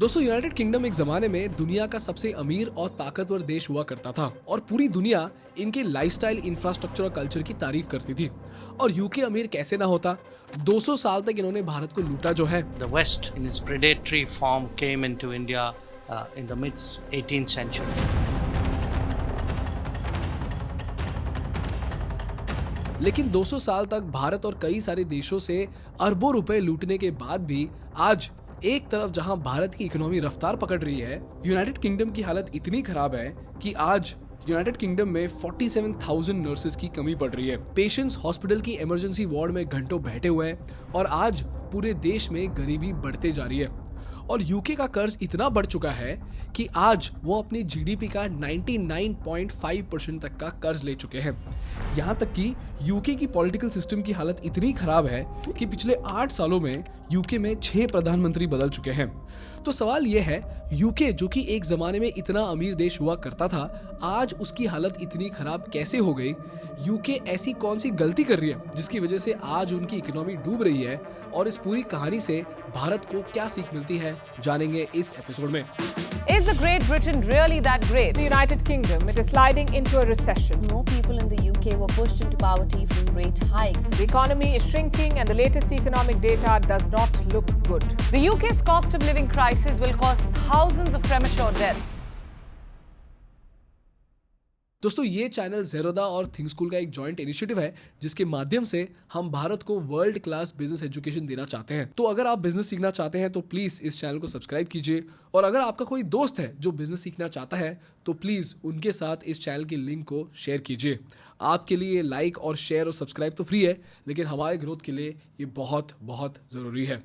दोस्तों, United kingdom एक जमाने में दुनिया का सबसे अमीर और ताकतवर देश हुआ करता था और पूरी दुनिया इनके लाइफस्टाइल, इंफ्रास्ट्रक्चर और कल्चर की तारीफ करती थी। और यूके अमीर कैसे ना होता। 200 साल तक इन्होंने भारत को लूटा जो है। The West, in its predatory form, came into India in the mid 18th century. लेकिन 200 साल तक भारत और कई सारे देशों से अरबों रुपए लूटने के बाद भी आज एक तरफ जहां भारत की इकोनॉमी रफ्तार पकड़ रही है, यूनाइटेड किंगडम की हालत इतनी खराब है कि आज यूनाइटेड किंगडम में 47,000 नर्सेज की कमी पड़ रही है। पेशेंट्स हॉस्पिटल की इमरजेंसी वार्ड में घंटों बैठे हुए हैं और आज पूरे देश में गरीबी बढ़ते जा रही है। और यूके का कर्ज इतना बढ़ चुका है कि आज वो अपनी जीडीपी का 99.5% तक का कर्ज ले चुके हैं। यहाँ तक कि यूके की पॉलिटिकल सिस्टम की हालत इतनी खराब है कि पिछले 8 सालों में यूके में 6 प्रधानमंत्री बदल चुके हैं। तो सवाल ये है, यूके जो कि एक जमाने में इतना अमीर देश हुआ करता था, आज उसकी हालत इतनी खराब कैसे हो गई? यूके ऐसी कौन सी गलती कर रही है जिसकी वजह से आज उनकी इकोनॉमी डूब रही है? और इस पूरी कहानी से भारत को क्या सीख मिलती है, जानेंगे इस एपिसोड में। Is the Great Britain really that great? The United Kingdom, it is sliding into a recession. More people in the UK were pushed into poverty from rate hikes. The economy is shrinking and the latest economic data does not look good. The UK's cost of living crisis will cause thousands of premature deaths. दोस्तों, ये channel ज़ेरोदा और think school का एक joint initiative है जिसके माध्यम से हम भारत को वर्ल्ड क्लास बिजनेस एजुकेशन देना चाहते हैं। तो अगर आप बिजनेस सीखना चाहते हैं तो प्लीज़ इस चैनल को सब्सक्राइब कीजिए, और अगर आपका कोई दोस्त है जो बिजनेस सीखना चाहता है तो प्लीज़ उनके साथ इस चैनल की लिंक को शेयर कीजिए। आपके लिए लाइक और शेयर और सब्सक्राइब तो फ्री है, लेकिन हमारे ग्रोथ के लिए ये बहुत बहुत ज़रूरी है।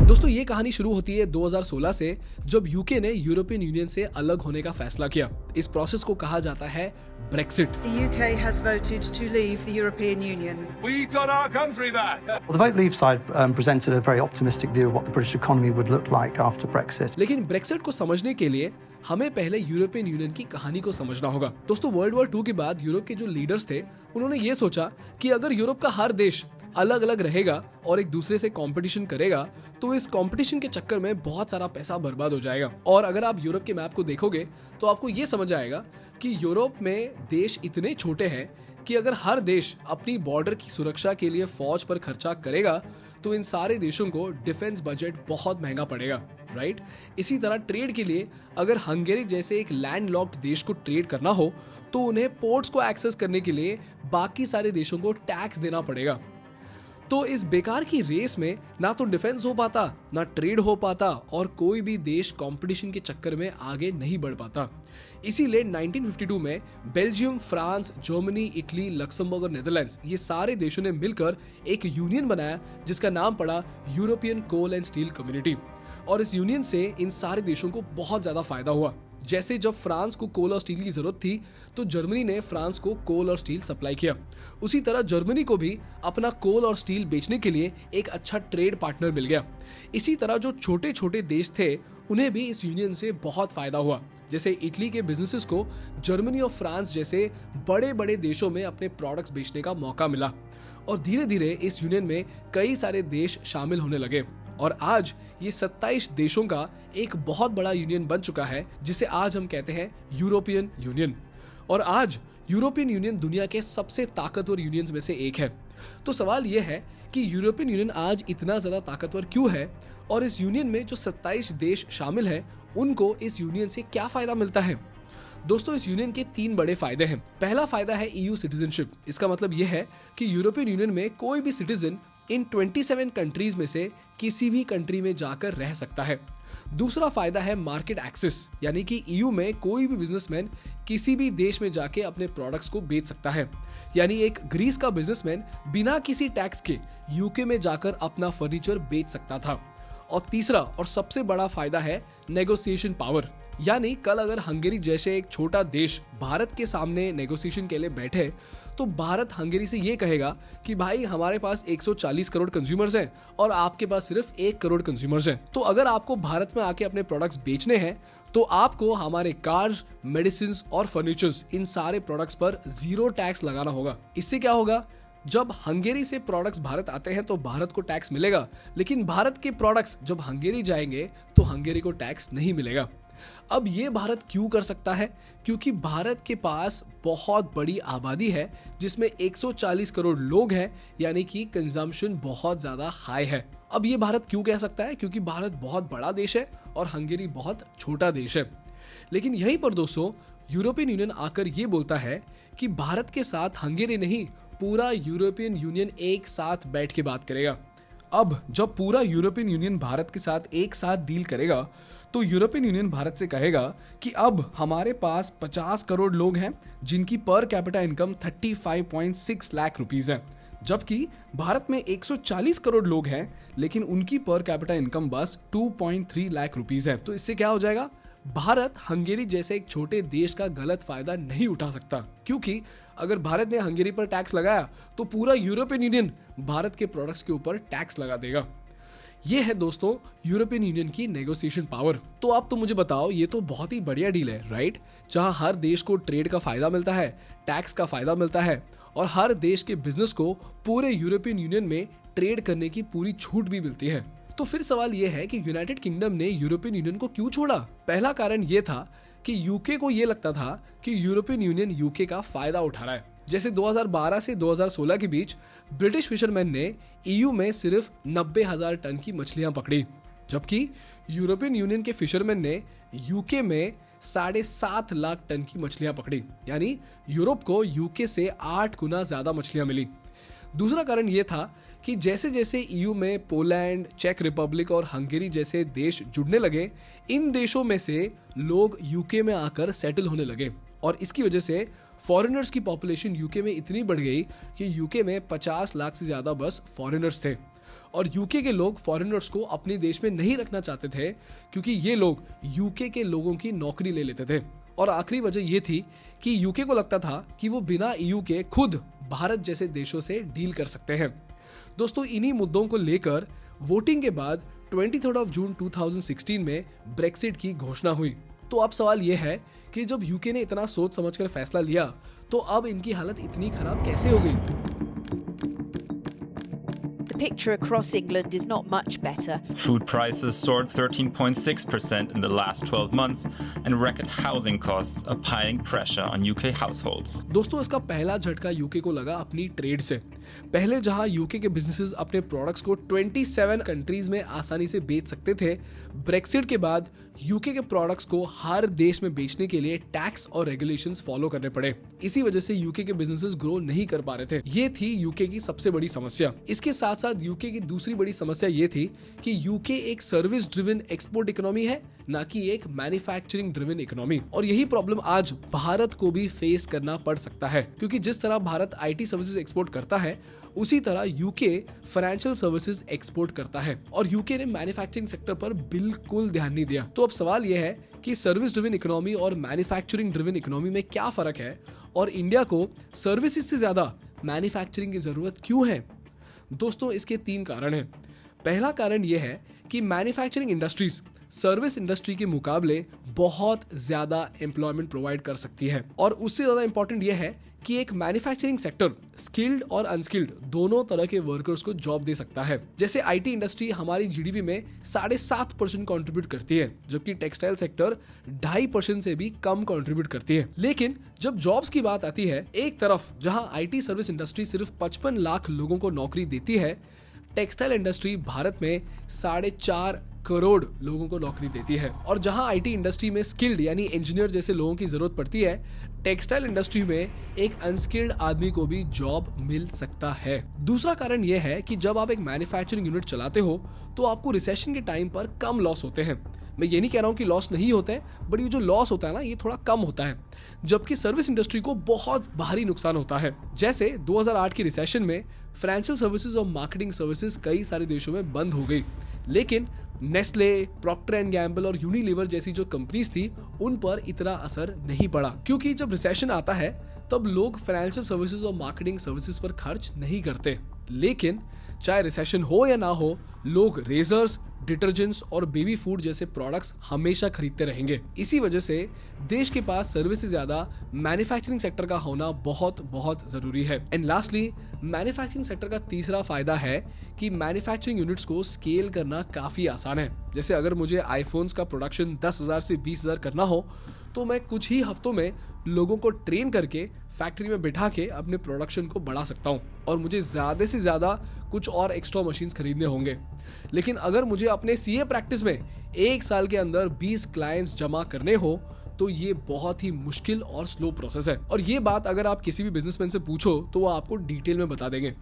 दोस्तों, ये कहानी शुरू होती है 2016 से, जब यूके ने यूरोपियन यूनियन से अलग होने का फैसला किया। इस प्रोसेस को कहा जाता है Brexit. The UK has voted to leave the European Union. We got our country back. Well, the Vote Leave side presented a very optimistic view of what the British economy would look like after Brexit. लेकिन Brexit को समझने के लिए हमें पहले European union की कहानी को समझना होगा। दोस्तों, वर्ल्ड वॉर 2 के बाद यूरोप के जो लीडर्स थे, उन्होंने ये सोचा कि अगर यूरोप का हर देश अलग अलग रहेगा और एक दूसरे से कंपटीशन करेगा तो इस कंपटीशन के चक्कर में बहुत सारा पैसा बर्बाद हो जाएगा। और अगर आप यूरोप के मैप को देखोगे तो आपको ये समझ आएगा कि यूरोप में देश इतने छोटे हैं कि अगर हर देश अपनी बॉर्डर की सुरक्षा के लिए फौज पर खर्चा करेगा तो इन सारे देशों को डिफेंस बजट बहुत महंगा पड़ेगा, राइट? इसी तरह ट्रेड के लिए अगर हंगेरी जैसे एक लैंडलॉक्ड देश को ट्रेड करना हो तो उन्हें पोर्ट्स को एक्सेस करने के लिए बाकी सारे देशों को टैक्स देना पड़ेगा। तो इस बेकार की रेस में ना तो डिफेंस हो पाता, ना ट्रेड हो पाता, और कोई भी देश कंपटीशन के चक्कर में आगे नहीं बढ़ पाता। इसीलिए 1952 में Belgium, France, Germany, Italy, Luxembourg और नेदरलैंड्स, ये सारे देशों ने मिलकर एक यूनियन बनाया जिसका नाम पड़ा European coal and steel community. और इस यूनियन से इन सारे देशों को बहुत ज्यादा फायदा हुआ। जैसे जब फ्रांस को कोल और स्टील की जरूरत थी तो जर्मनी ने फ्रांस को कोल और स्टील सप्लाई किया। उसी तरह जर्मनी को भी अपना कोल और स्टील बेचने के लिए एक अच्छा ट्रेड पार्टनर मिल गया। इसी तरह जो छोटे छोटे देश थे उन्हें भी इस यूनियन से बहुत फायदा हुआ। जैसे इटली के बिजनेसेस को जर्मनी और फ्रांस जैसे बड़े बड़े देशों में अपने प्रोडक्ट्स बेचने का मौका मिला। और धीरे धीरे इस यूनियन में कई सारे देश शामिल होने लगे और आज ये 27 देशों का एक बहुत बड़ा यूनियन बन चुका है जिसे आज हम कहते हैं यूरोपियन यूनियन। और आज यूरोपियन यूनियन दुनिया के सबसे ताकतवर यूनियंस में से एक है। तो सवाल यह है कि यूरोपियन यूनियन आज इतना ज़्यादा ताकतवर क्यों है, और इस यूनियन में जो 27 देश शामिल हैं उनको इस यूनियन से क्या फ़ायदा मिलता है? दोस्तों, इस यूनियन के 3 बड़े फायदे हैं। पहला फायदा है EU सिटीजनशिप। इसका मतलब यह है कि यूरोपियन यूनियन में कोई भी सिटीजन इन 27 कंट्रीज में से किसी भी कंट्री में जाकर रह सकता है। दूसरा फायदा है मार्केट एक्सेस, यानी कि EU में कोई भी बिजनेसमैन किसी भी देश में जाके अपने प्रोडक्ट्स को बेच सकता है। यानी एक ग्रीस का बिजनेसमैन बिना किसी टैक्स के यूके में जाकर अपना फर्नीचर बेच सकता था। और तीसरा और सबसे बड़ा फायदा है नेगोशिएशन पावर। यानी कल अगर हंगेरी जैसे एक छोटा देश भारत के सामने नेगोशिएशन के लिए बैठे तो भारत हंगेरी से ये कहेगा कि भाई हमारे पास 140 करोड़ कंज्यूमर्स हैं और आपके पास सिर्फ 1 करोड़ कंज्यूमर्स हैं। तो अगर आपको भारत में आके अपने प्रोडक्ट्स बेचने हैं तो आपको हमारे कार्स, मेडिसिन और फर्नीचर्स, इन सारे प्रोडक्ट्स पर 0 टैक्स लगाना होगा। इससे क्या होगा? जब हंगेरी से प्रोडक्ट्स भारत आते हैं तो भारत को टैक्स मिलेगा, लेकिन भारत के प्रोडक्ट्स जब हंगेरी जाएंगे तो हंगेरी को टैक्स नहीं मिलेगा। अब ये भारत क्यों कर सकता है? क्योंकि भारत के पास बहुत बड़ी आबादी है जिसमें 140 करोड़ लोग हैं, यानी कि कंजम्पशन बहुत ज्यादा हाई है। अब ये भारत क्यों कह सकता है? क्योंकि भारत बहुत बड़ा देश है और हंगेरी बहुत छोटा देश है। लेकिन यहीं पर दोस्तों यूरोपियन यूनियन आकर ये बोलता है कि भारत के साथ हंगेरी नहीं, पूरा यूरोपियन यूनियन एक साथ बैठ के बात करेगा। अब जब पूरा यूरोपियन यूनियन भारत के साथ एक साथ डील करेगा तो यूरोपियन यूनियन भारत से कहेगा कि अब हमारे पास 50 करोड़ लोग हैं जिनकी per capita income 35.6 lakh rupees है, जबकि भारत में 140 करोड़ लोग हैं लेकिन उनकी पर कैपिटा इनकम बस 2.3 लाख रुपीस है। तो इससे क्या हो जाएगा? भारत हंगेरी जैसे एक छोटे देश का गलत फायदा नहीं उठा सकता, क्योंकि अगर भारत ने हंगेरी पर टैक्स लगाया तो पूरा यूरोपियन यूनियन भारत के प्रोडक्ट्स के ऊपर टैक्स लगा देगा। ये है दोस्तों यूरोपियन यूनियन की नेगोशिएशन पावर। तो आप तो मुझे बताओ, ये तो बहुत ही बढ़िया डील है, राइट? जहां हर देश को ट्रेड का फायदा मिलता है, टैक्स का फायदा मिलता है और हर देश के बिजनेस को पूरे यूरोपियन यूनियन में ट्रेड करने की पूरी छूट भी मिलती है। तो फिर सवाल ये है कि यूनाइटेड किंगडम ने यूरोपियन यूनियन को क्यों छोड़ा? पहला कारण ये था कि यूके को ये लगता था कि यूरोपियन यूनियन यूके का फायदा उठा रहा है। जैसे 2012 से 2016 के बीच ब्रिटिश फिशरमैन ने ईयू में सिर्फ 90,000 टन की मछलियां पकड़ी, जबकि यूरोपियन यूनियन के फिशरमैन ने यूके में 7.5 लाख टन की मछलियां पकड़ी, यानी यूरोप को यूके से 8 गुना ज्यादा मछलियां मिली। दूसरा कारण यह था कि जैसे जैसे ईयू में पोलैंड, चेक रिपब्लिक और हंगेरी जैसे देश जुड़ने लगे, इन देशों में से लोग यूके में आकर सेटल होने लगे और इसकी वजह से फॉरेनर्स की पॉपुलेशन यूके में इतनी बढ़ गई कि यूके में 50 लाख से ज्यादा बस फॉरेनर्स थे और यूके के लोग फॉरेनर्स को अपने देश में नहीं रखना चाहते थे क्योंकि ये लोग यूके के लोगों की नौकरी ले लेते थे। और आखिरी वजह ये थी कि यूके को लगता था कि वो बिना ईयू के खुद भारत जैसे देशों से डील कर सकते हैं। दोस्तों इन्हीं मुद्दों को लेकर वोटिंग के बाद 23 जून 2016 में ब्रेक्सिट की घोषणा हुई। तो अब सवाल यह है कि जब यूके ने इतना सोच समझकर फैसला लिया तो अब इनकी हालत इतनी खराब कैसे हो गई? The picture across England is not much better. Food prices soared 13.6% in the last 12 months, and record housing costs are piling pressure on UK households. दोस्तों इसका पहला झटका यूके को लगा अपनी ट्रेड से। पहले जहां यूके के बिजनेसेस अपने प्रोडक्ट्स को 27 कंट्रीज में आसानी से बेच सकते थे, ब्रेक्सिट के बाद यूके के प्रोडक्ट्स को हर देश में बेचने के लिए टैक्स और रेगुलेशंस फॉलो करने पड़े। इसी वजह से यूके के बिजनेसेस ग्रो नहीं कर पा रहे थे। ये थी यूके की सबसे बड़ी समस्या। इसके साथ साथ यूके की दूसरी बड़ी समस्या ये थी कि यूके एक सर्विस ड्रिवन एक्सपोर्ट इकोनॉमी है, ना कि एक मैन्युफैक्चरिंग ड्रिवन इकोनॉमी। और यही प्रॉब्लम आज भारत को भी फेस करना पड़ सकता है, क्योंकि जिस तरह भारत आईटी सर्विसेज एक्सपोर्ट करता है उसी तरह यूके फाइनेंशियल सर्विसेज एक्सपोर्ट करता है और यूके ने मैन्युफैक्चरिंग सेक्टर पर बिल्कुल ध्यान नहीं दिया। तो अब सवाल यह है कि सर्विस ड्रिवन इकोनॉमी और मैन्युफैक्चरिंग ड्रिवन इकोनॉमी में क्या फर्क है और इंडिया को सर्विसेज से ज्यादा मैन्युफैक्चरिंग की जरूरत क्यों है? दोस्तों इसके 3 कारण हैं। पहला कारण यह है कि मैन्युफैक्चरिंग इंडस्ट्रीज सर्विस इंडस्ट्री के मुकाबले बहुत ज्यादा एम्प्लॉयमेंट प्रोवाइड कर सकती है और उससे ज्यादा इंपॉर्टेंट यह है कि एक मैन्युफैक्चरिंग सेक्टर स्किल्ड और अनस्किल्ड दोनों तरह के वर्कर्स को जॉब दे सकता है। जैसे आईटी इंडस्ट्री हमारी जीडीपी में 7.5% कंट्रीब्यूट करती है, जबकि टेक्सटाइल सेक्टर 2.5% से भी कम कंट्रीब्यूट करती है। लेकिन जब जॉब्स की बात आती है, एक तरफ जहां आईटी सर्विस इंडस्ट्री सिर्फ 55 लाख लोगों को नौकरी देती है, टेक्सटाइल इंडस्ट्री भारत में 4.5 करोड़ लोगों को नौकरी देती है। और जहां आईटी इंडस्ट्री में स्किल्ड यानी इंजीनियर जैसे लोगों की जरूरत पड़ती है, टेक्सटाइल इंडस्ट्री में एक अनस्किल्ड आदमी को भी जॉब मिल सकता है। दूसरा कारण यह है कि जब आप एक मैन्युफैक्चरिंग यूनिट चलाते हो तो आपको रिसेशन के टाइम पर कम लॉस होते हैं। मैं ये नहीं कह रहा हूँ कि लॉस नहीं होते हैं, बट ये जो लॉस होता है ना, ये थोड़ा कम होता है, जबकि सर्विस इंडस्ट्री को बहुत भारी नुकसान होता है। जैसे 2008 की रिसेशन में फाइनेंशियल सर्विसेज और मार्केटिंग सर्विसेज कई सारे देशों में बंद हो गई, लेकिन नेस्ले, प्रॉक्टर एंड गैम्बल और यूनिलीवर जैसी जो कंपनीज थी उन पर इतना असर नहीं पड़ा, क्योंकि जब रिसेशन आता है तब लोग फाइनेंशियल सर्विसेज और मार्केटिंग सर्विसेज पर खर्च नहीं करते। लेकिन चाहे रिसेशन हो या ना हो, लोग रेजर्स, डिटर्जेंट्स और बेबी फूड जैसे प्रोडक्ट्स हमेशा खरीदते रहेंगे। इसी वजह से देश के पास सर्विस से ज्यादा मैन्युफैक्चरिंग सेक्टर का होना बहुत बहुत जरूरी है। एंड लास्टली, मैन्युफैक्चरिंग सेक्टर का तीसरा फायदा है कि मैन्युफैक्चरिंग यूनिट्स को स्केल करना काफी आसान है। जैसे अगर मुझे आईफोन्स का प्रोडक्शन 10,000 से 20,000 करना हो, तो मैं कुछ ही हफ्तों में लोगों को ट्रेन करके फैक्ट्री में बिठा के अपने प्रोडक्शन को बढ़ा सकता हूँ और मुझे ज़्यादा से ज़्यादा कुछ और एक्स्ट्रा मशीन्स खरीदने होंगे। लेकिन अगर मुझे अपने सीए प्रैक्टिस में 1 साल के अंदर 20 क्लाइंट्स जमा करने हो, तो ये बहुत ही मुश्किल और स्लो प्रोसेस है। और ये बात अगर आप किसी भी बिजनेसमैन से पूछो तो वो आपको डिटेल में बता देंगे।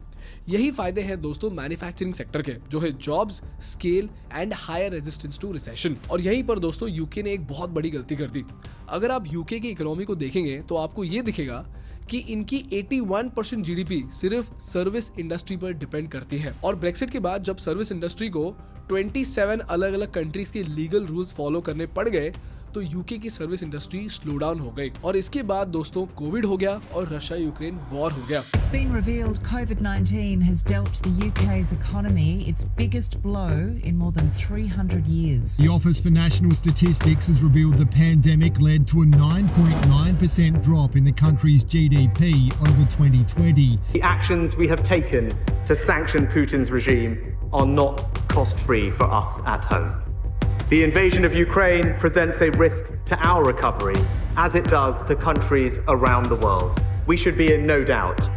यही फायदे हैं दोस्तों मैन्युफैक्चरिंग सेक्टर के, जो है jobs, scale and higher resistance to recession. और यहीं पर दोस्तों यूके ने एक बहुत बड़ी गलती कर दी। अगर आप यूके की इकोनॉमी को देखेंगे तो आपको ये दिखेगा कि इनकी 81% जीडीपी सिर्फ सर्विस इंडस्ट्री पर डिपेंड करती है। और ब्रेक्सिट के बाद जब सर्विस इंडस्ट्री को 27 अलग अलग कंट्रीज के लीगल रूल्स फॉलो करने पड़ गए, तो यूके की सर्विस इंडस्ट्री स्लो डाउन हो गई। और इसके बाद दोस्तों कोविड हो गया और रशिया यूक्रेन वॉर हो गया। It's been revealed COVID-19 has dealt the UK's economy its biggest blow in more than 300 years. The Office for National Statistics has revealed the pandemic led to a 9.9% drop in the country's GDP over 2020. The actions we have taken to sanction Putin's regime are not cost-free for us at home. The invasion of Ukraine presents a risk to our recovery, as it does to countries around the world. We should be in no doubt.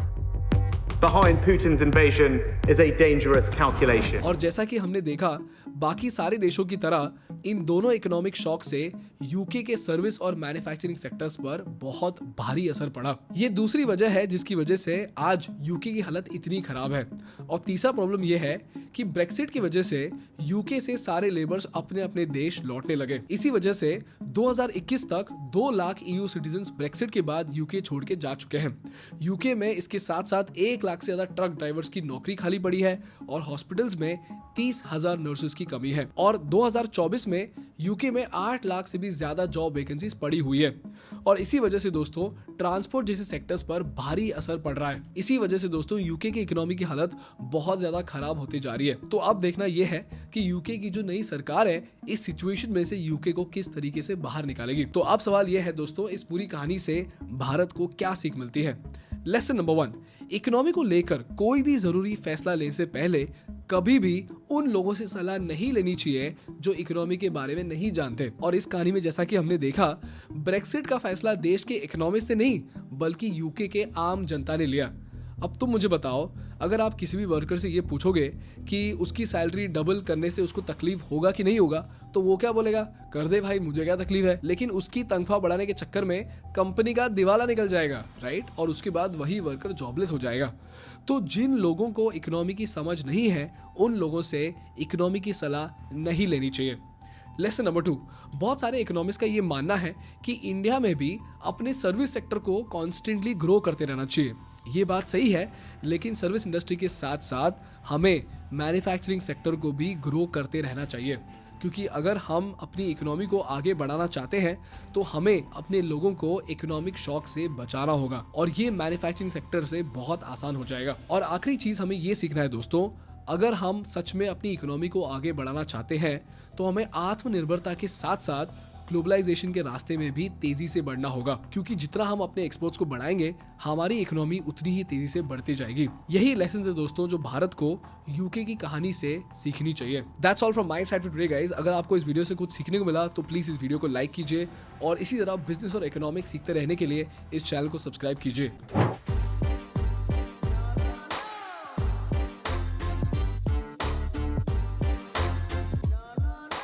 Behind Putin's invasion is a dangerous calculation. और जैसा कि हमने देखा, बाकी सारे देशों की तरह इन दोनों इकोनॉमिक शॉक से यूके के सर्विस और मैन्युफैक्चरिंग सेक्टर्स पर बहुत भारी असर पड़ा। ये दूसरी वजह है जिसकी वजह से आज यूके की हालत इतनी खराब है। और तीसरा प्रॉब्लम यह है कि ब्रेक्सिट की वजह से यूके से सारे लेबर्स अपने अपने देश लौटने लगे। इसी वजह से 2021 तक 2 लाख ईयू सिटीजन्स ब्रेक्सिट के बाद यूके छोड़ के जा चुके हैं। यूके में इसके साथ साथ 1 लाख से ज्यादा ट्रक ड्राइवर्स की नौकरी खाली पड़ी है और हॉस्पिटल्स में 30,000 नर्सेस की कमी है। और 2024 में यूके में 8 लाख से भी ज्यादा जॉब वैकेंसीज पड़ी हुई है। और इसी वजह से दोस्तों ट्रांसपोर्ट जैसे सेक्टर्स पर भारी असर पड़ रहा है। इसी वजह से दोस्तों यूके की इकोनॉमी की हालत बहुत ज्यादा खराब होती जा रही है। तो अब देखना यह है कि यूके की जो नई सरकार है इस सिचुएशन में से यूके को किस तरीके से बाहर निकालेगी। तो अब सवाल यह है दोस्तों, इस पूरी कहानी से भारत को क्या सीख मिलती है। लेसन नंबर 1, इकोनॉमी को लेकर कोई भी जरूरी फैसला लेने से पहले कभी भी उन लोगों से सलाह नहीं लेनी चाहिए जो इकोनॉमी के बारे में नहीं जानते। और इस कहानी में जैसा कि हमने देखा, ब्रेक्सिट का फैसला देश के इकोनॉमिस्ट ने नहीं बल्कि यूके के आम जनता ने लिया। अब तुम मुझे बताओ, अगर आप किसी भी वर्कर से ये पूछोगे कि उसकी सैलरी डबल करने से उसको तकलीफ होगा कि नहीं होगा, तो वो क्या बोलेगा? कर दे भाई, मुझे क्या तकलीफ है। लेकिन उसकी तनख्वाह बढ़ाने के चक्कर में कंपनी का दिवाला निकल जाएगा, राइट? और उसके बाद वही वर्कर जॉबलेस हो जाएगा। तो जिन लोगों को इकोनॉमी की समझ नहीं है, उन लोगों से इकोनॉमी की सलाह नहीं लेनी चाहिए। लेसन नंबर 2, बहुत सारे इकोनॉमिस्ट का ये मानना है कि इंडिया में भी अपने सर्विस सेक्टर को कॉन्स्टेंटली ग्रो करते रहना चाहिए। ये बात सही है, लेकिन सर्विस इंडस्ट्री के साथ साथ हमें मैन्युफैक्चरिंग सेक्टर को भी ग्रो करते रहना चाहिए, क्योंकि अगर हम अपनी इकोनॉमी को आगे बढ़ाना चाहते हैं तो हमें अपने लोगों को इकोनॉमिक शॉक से बचाना होगा और ये मैन्युफैक्चरिंग सेक्टर से बहुत आसान हो जाएगा। और आखिरी चीज हमें ये सीखना है दोस्तों, अगर हम सच में अपनी इकोनॉमी को आगे बढ़ाना चाहते हैं तो हमें आत्मनिर्भरता के साथ साथ ग्लोबलाइजेशन के रास्ते में भी तेजी से बढ़ना होगा, क्योंकि जितना हम अपने एक्सपोर्ट्स को बढ़ाएंगे हमारी इकोनॉमी उतनी ही तेजी से बढ़ती जाएगी। यही लेसन है दोस्तों जो भारत को यूके की कहानी से सीखनी चाहिए। That's all from my side for today guys. अगर आपको इस वीडियो से कुछ सीखने को मिला तो प्लीज इस वीडियो को लाइक कीजिए और इसी तरह बिजनेस और इकोनॉमिक्स सीखते रहने के लिए इस चैनल को सब्सक्राइब कीजिए।